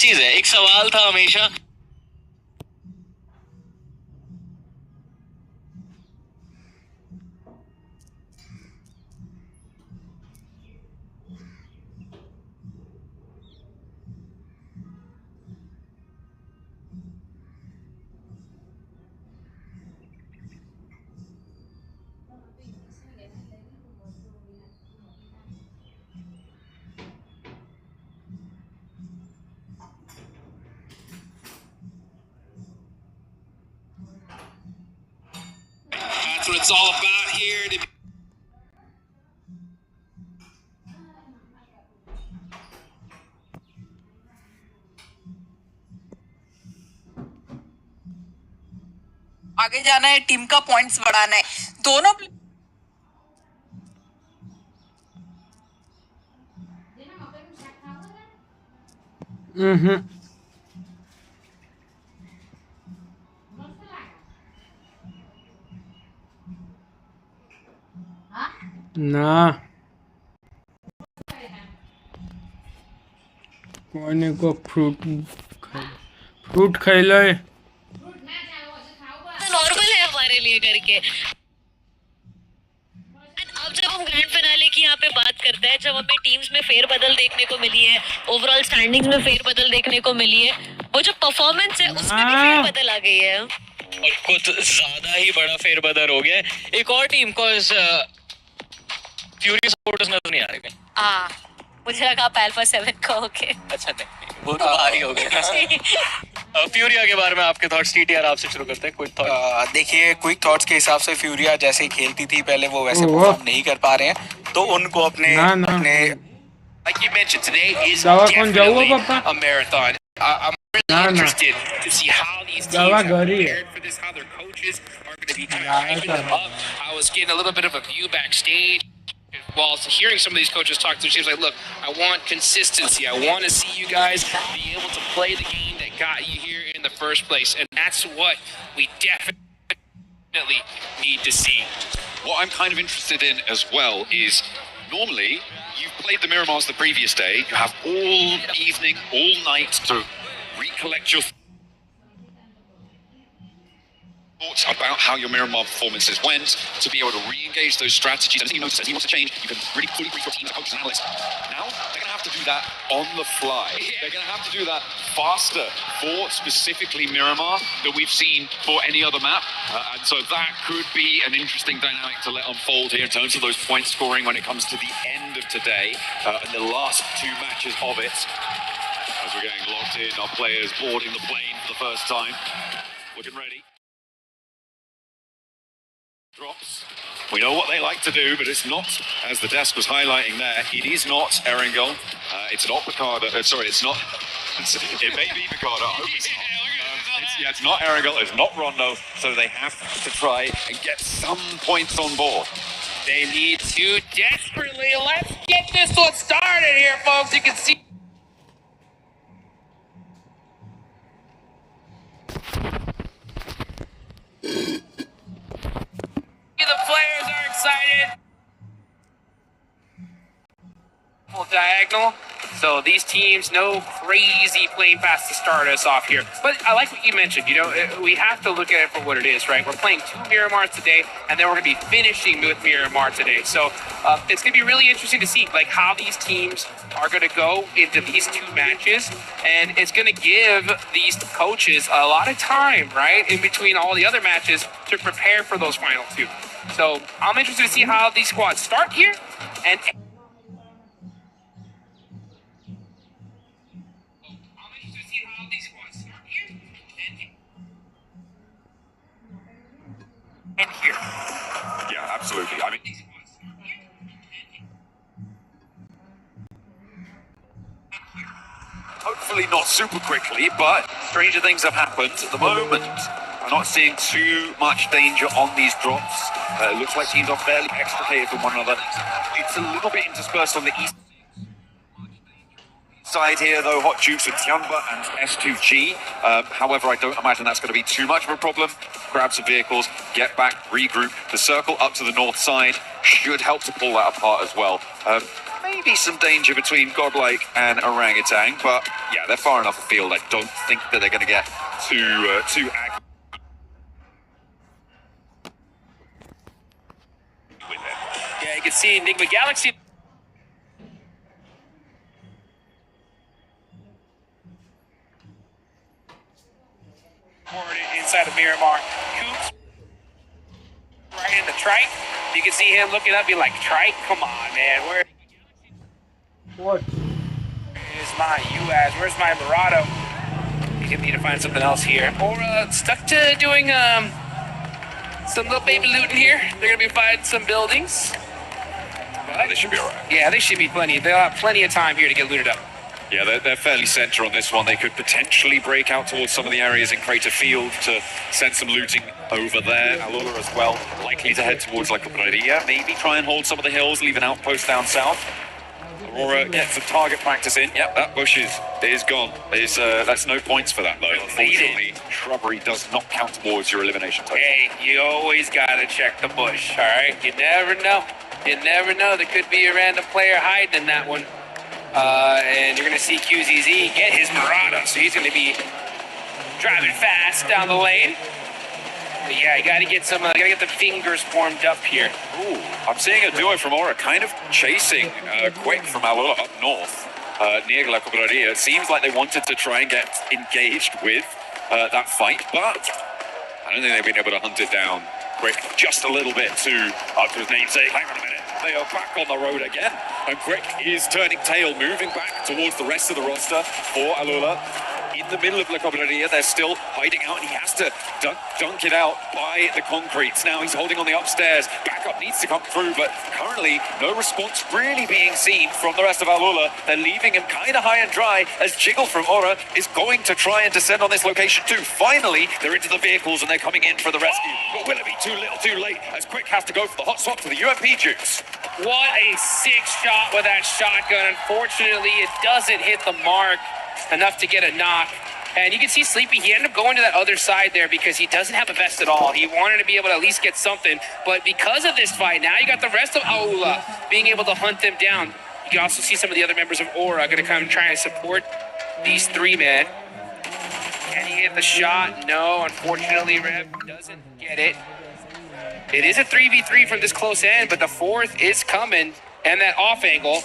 चीज है, एक सवाल था हमेशा That's what it's all about here. आगे जाना है, टीम का पॉइंट्स बढ़ाना है, दोनों ना कोने को फ्रूट खाइलो है, नॉर्मल है हमारे लिए करके। अब जब हम ग्रैंड फिनाले की यहाँ पे बात करते हैं, जब हमें टीम्स में फेरबदल देखने को मिली है, ओवरऑल स्टैंडिंग्स में फेरबदल देखने को मिली है, वो जो परफॉर्मेंस है उसमें भी फेरबदल आ गई है और कुछ ज्यादा ही बड़ा फेरबदल हो गया है। एक और टीम को फ्यूरी सपोर्टर्स नजर नहीं आ रहे कहीं। मुझे लगा आप अल्फा 7 कहोगे। अच्छा नहीं, वो तो भारी हो गया। फ्यूरिया के बारे में आपके थॉट्स, टीटीआर आपसे शुरू करते हैं, क्विक थॉट। देखिए, क्विक थॉट्स के हिसाब से फ्यूरिया जैसे खेलती थी पहले, वो वैसे परफॉर्म नहीं कर पा रहे हैं, तो उनको अपने Like you mentioned, today is definitely a marathon. I'm really interested to see how these teams are prepared for this, how their coaches are going to be kind of hyping them up. I was getting a little bit of a view backstage while hearing some of these coaches talk to the teams, like, look, I want consistency. I want to see you guys be able to play the game that got you here in the first place, and that's what we definitely need to see. What I'm kind of interested in as well is, normally, you've played the Miramars the previous day, you have all evening, all night to recollect your thoughts about how your Miramar performances went, to be able to re-engage those strategies. Anything you notice, anything you want to change, you can really fully brief your team as coaches and analysts. Now, they're going to have to do that on the fly. They're going to have to do that faster for specifically Miramar than we've seen for any other map. And so that could be an interesting dynamic to let unfold here in terms of those point scoring when it comes to the end of today and the last two matches of it. As we're getting locked in, our players boarding the plane for the first time. Looking ready. Drops. We know what they like to do, but it's not, as the desk was highlighting there, it is not Erangel. It's not Picardo. Sorry, it's not. It may be Picardo. I hope it's not. It's not Erangel. It's not Rondo. So they have to try and get some points on board. They need to desperately. Let's get this one started here, folks. You can see. The players are excited. Full diagonal. So these teams, no crazy playing fast to start us off here. But I like what you mentioned. You know, we have to look at it for what it is, right? We're playing 2 Miramars today, and then we're going to be finishing with Miramar today. So it's going to be really interesting to see like how these teams are going to go into these 2 matches, and it's going to give these coaches a lot of time, right, in between all the other matches to prepare for those final 2. So I'm interested to see how these squads start here, and here. Yeah, absolutely. I mean, hopefully not super quickly, but stranger things have happened at the moment. I'm not seeing too much danger on these drops. It looks like teams are fairly extricated from one another. It's a little bit interspersed on the east side here, though. Hot Jukes with Tianba and S2G. However, I don't imagine that's going to be too much of a problem. Grab some vehicles, get back, regroup. The circle up to the north side should help to pull that apart as well. maybe some danger between Godlike and Orangutan, but yeah, they're far enough afield. I don't think that they're going to get too aggressive with it. Yeah, you can see Enigma Galaxy. Inside of Miramar. Coops right in the trike. You can see him looking up, be like, trike? Come on, man. Where What? is my UAS? Where's my Murado? You need to find something else here. Or stuck to doing some little baby looting here. They're gonna be finding some buildings. But They should be alright. yeah, they should be plenty. They'll have plenty of time here to get looted up. Yeah, they're fairly center on this one. They could potentially break out towards some of the areas in Crater Field to send some looting over there. Alula as well, likely to head towards like Praderia, maybe try and hold some of the hills, leave an outpost down south. Aurora gets some target practice in. Yep, that bush is gone. That's no points for that though. Unfortunately, shrubbery does not count towards your elimination total. Hey, you always gotta check the bush, all right? You never know. You never know. There could be a random player hiding in that one. And you're gonna see QZZ get his Murata, so he's gonna be driving fast down the lane. But yeah, you gotta get the fingers warmed up here. Ooh, I'm seeing a duo from Aura kind of chasing quick from Alula up north near La Cobraria. It seems like they wanted to try and get engaged with that fight, but I don't think they've been able to hunt it down quick just a little bit too up to his namesake. Hang on a minute. They are back on the road again, and Quick is turning tail, moving back towards the rest of the roster for Alula. In the middle of La Cobraria, they're still hiding out, and he has to dunk it out by the concretes. Now he's holding on the upstairs. Backup needs to come through, but currently no response really being seen from the rest of Alula. They're leaving him kind of high and dry as Jiggle from Aura is going to try and descend on this location too. Finally, they're into the vehicles, and they're coming in for the rescue. But will it be too little too late as Quick has to go for the hot swap to the UMP juice? What a sick shot with that shotgun. Unfortunately, it doesn't hit the mark enough to get a knock. And you can see Sleepy, he ended up going to that other side there because he doesn't have a vest at all. He wanted to be able to at least get something. But because of this fight, now you got the rest of Aula being able to hunt them down. You can also see some of the other members of Aura going to come try and support these three men. Can he hit the shot? No, unfortunately, Rev doesn't get it. It is a 3v3 from this close end, but the fourth is coming. And that off angle.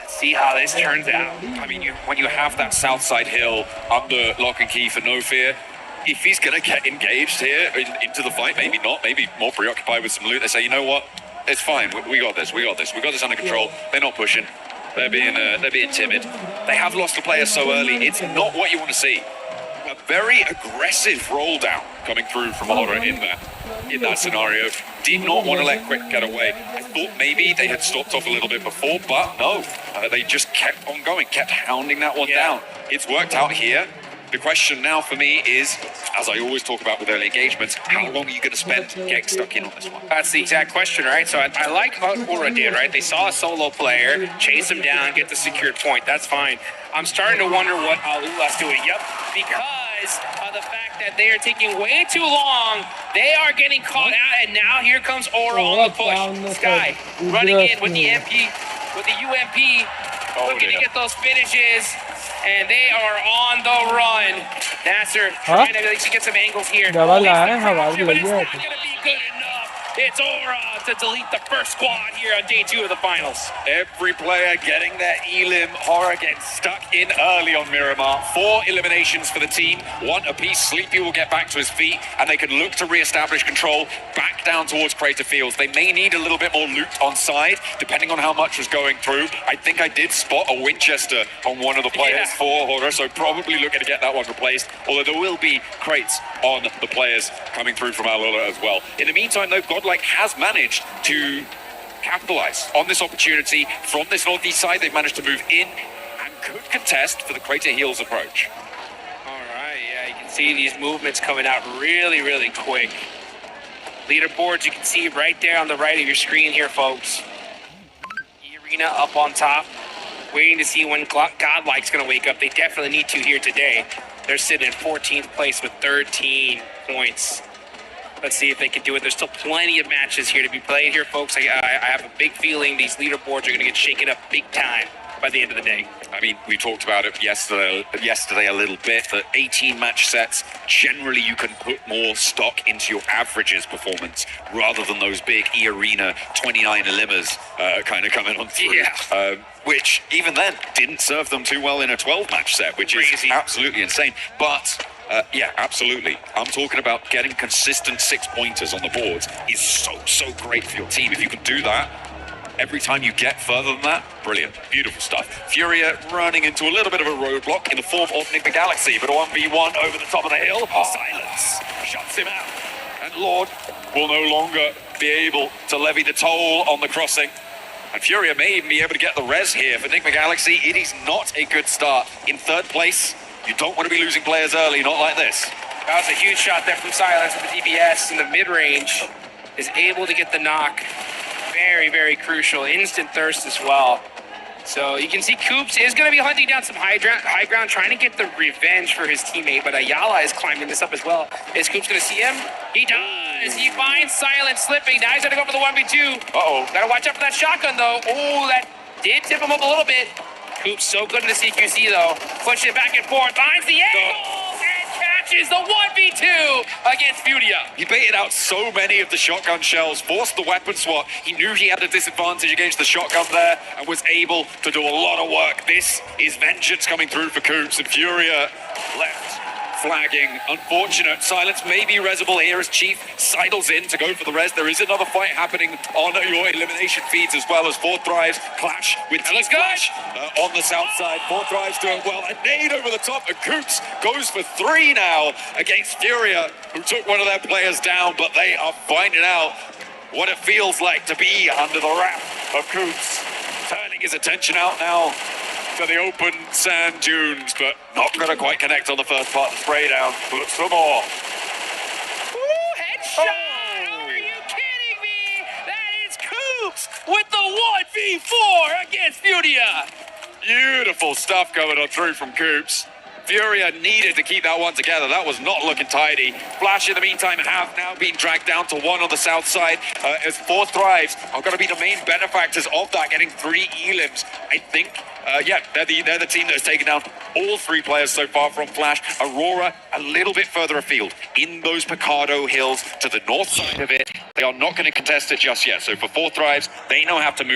Let's see how this turns out. I mean, when you have that south side hill under lock and key for No Fear, if he's going to get engaged here into the fight, maybe not, maybe more preoccupied with some loot, they say, you know what, it's fine, we got this under control. They're not pushing, they're being timid. They have lost the player so early, it's not what you want to see. A very aggressive roll down coming through from Aura in that scenario. Did not want to let Quick get away. I thought maybe they had stopped off a little bit before, but no. They just kept on going, kept hounding that one down. It's worked out here. The question now for me is, as I always talk about with early engagements, how long are you going to spend getting stuck in on this one? That's the exact question, right? So I like what Aura did, right? They saw a solo player, chase him down, get the secured point. That's fine. I'm starting to wonder what Alula's doing. Yep, because of the fact that they are taking way too long. They are getting caught out, and now here comes Aura on the push. Sky running in with the UMP, looking to get those finishes. And they are on the run. Nasser trying to at least get some angles here. But it's not going to be good enough. It's Aura to delete the first squad here on day 2 of the finals. Every player getting their elim. Horror getting stuck in early on Miramar. 4 eliminations for the team. 1 apiece. Sleepy will get back to his feet, and they can look to re-establish control back down towards Crater Fields. They may need a little bit more loot on side, depending on how much was going through. I think I did spot a Winchester on one of the players for Horror, so probably looking to get that one replaced. Although there will be crates on the players coming through from Alula as well. In the meantime, though, Godlike has managed to capitalize on this opportunity from this northeast side. They've managed to move in and could contest for the Crater Hills approach. All right, yeah, you can see these movements coming out really, really quick. Leaderboards, you can see right there on the right of your screen here, folks. Arena up on top, waiting to see when Godlike's going to wake up. They definitely need to here today. They're sitting in 14th place with 13 points. Let's see if they can do it. There's still plenty of matches here to be played here, folks. I have a big feeling these leaderboards are going to get shaken up big time by the end of the day. I mean, we talked about it yesterday a little bit, that 18 match sets, generally you can put more stock into your averages performance rather than those big E-Arena 29 elimmers kind of coming on through. Yeah. Which, even then, didn't serve them too well in a 12-match set, which is absolutely insane. But, yeah, absolutely. I'm talking about getting consistent 6-pointers on the boards is so great for your team. If you can do that, every time you get further than that, brilliant. Beautiful stuff. Furia running into a little bit of a roadblock in the form of Enigma Galaxy, but a 1v1 over the top of the hill. Silence shuts him out. And Lord will no longer be able to levy the toll on the crossing. And Furia may even be able to get the res here for Enigma Galaxy. It is not a good start. In third place, you don't want to be losing players early, not like this. That was a huge shot there from Silence with the DBS in the mid-range. Is able to get the knock. Very crucial. Instant thirst as well. So you can see Coops is going to be hunting down some high ground, trying to get the revenge for his teammate, but Ayala is climbing this up as well. Is Coops going to see him? He does! He finds Silence slipping. Now he's going to go for the 1v2. Uh-oh. Got to watch out for that shotgun, though. Oh, that did tip him up a little bit. Coops so good in the CQC, though. Pushing it back and forth. Finds the angle! And catches the 1v2 against Furia. He baited out so many of the shotgun shells, forced the weapon swap. He knew he had a disadvantage against the shotgun there and was able to do a lot of work. This is vengeance coming through for Coops, and Furia left flagging. Unfortunate. Silence may be resable here as Chief sidles in to go for the res. There is another fight happening on your elimination feeds as well as Four Thrives clash with Team Flash on the south side. Four Thrives doing well. A nade over the top, and Coops goes for 3 now against Furia, who took one of their players down, but they are finding out what it feels like to be under the wrath of Coops. Turning his attention out now to the open sand dunes, but not going to quite connect on the first part of the spray down. But some more. Ooh, headshot! Are you kidding me? That is Coops with the 1v4 against Furia. Beautiful stuff coming on through from Coops. Furia needed to keep that one together. That was not looking tidy. Flash, in the meantime, have now been dragged down to 1 on the south side as Four Thrives are going to be the main benefactors of that, getting 3 elims. I think, yeah, they're the team that has taken down all 3 players so far from Flash. Aurora, a little bit further afield in those Picardo Hills to the north side of it. They are not going to contest it just yet. So for Four Thrives, they know how to move